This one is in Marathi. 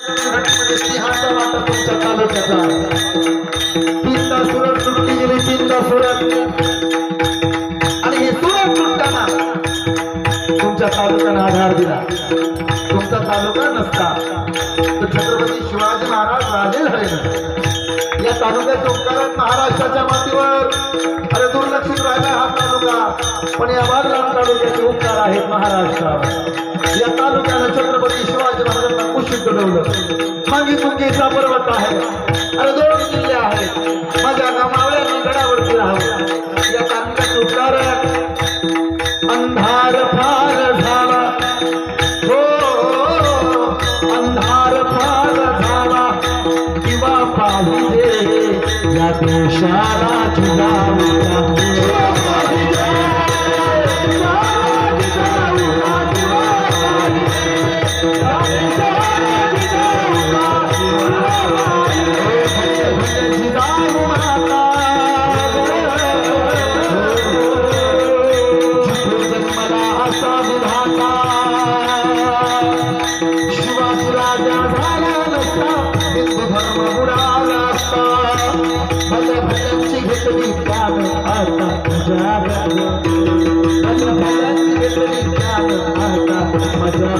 म्हणजे सिंहाचा वाटा तुमच्या तालुक्याचा. 3 तास सुरत सुटली गेली, 3 तास सुरत, आणि हे सुरत सुटताना तुमच्या तालुक्याला आधार दिला. तुमचा तालुका नसता तर छत्रपती शिवाजी महाराज राजे झाले नसते. या तालुक्याच्या उपकारात महाराष्ट्राच्या मातीवर अरे दुर्लक्षित राहिला हा तालुका, पण या बागलाण तालुक्याचे उपकार आहेत महाराष्ट्रावर. या तालुक्याला छत्रपती शिवाजी महाराजांना कुशीत घडवलं. मागे तुंगेचा पर्वत आहे, अरे 2 किल्ले आहेत. माझ्या गावावरती गडावरती राहावं. या तालुक्याचे उपकार अंधार फार झाला, हो अंधार फार झाला, किंवा पाहिजे या देशाला जिजाऊचा. शिवाजी राजा झाला नसता, हिंदू धर्म बुडाला असता. भल्या भल्यांची घेतली त्याग आता मजा, भल्या भल्यांची घेतली त्याग आता मजा.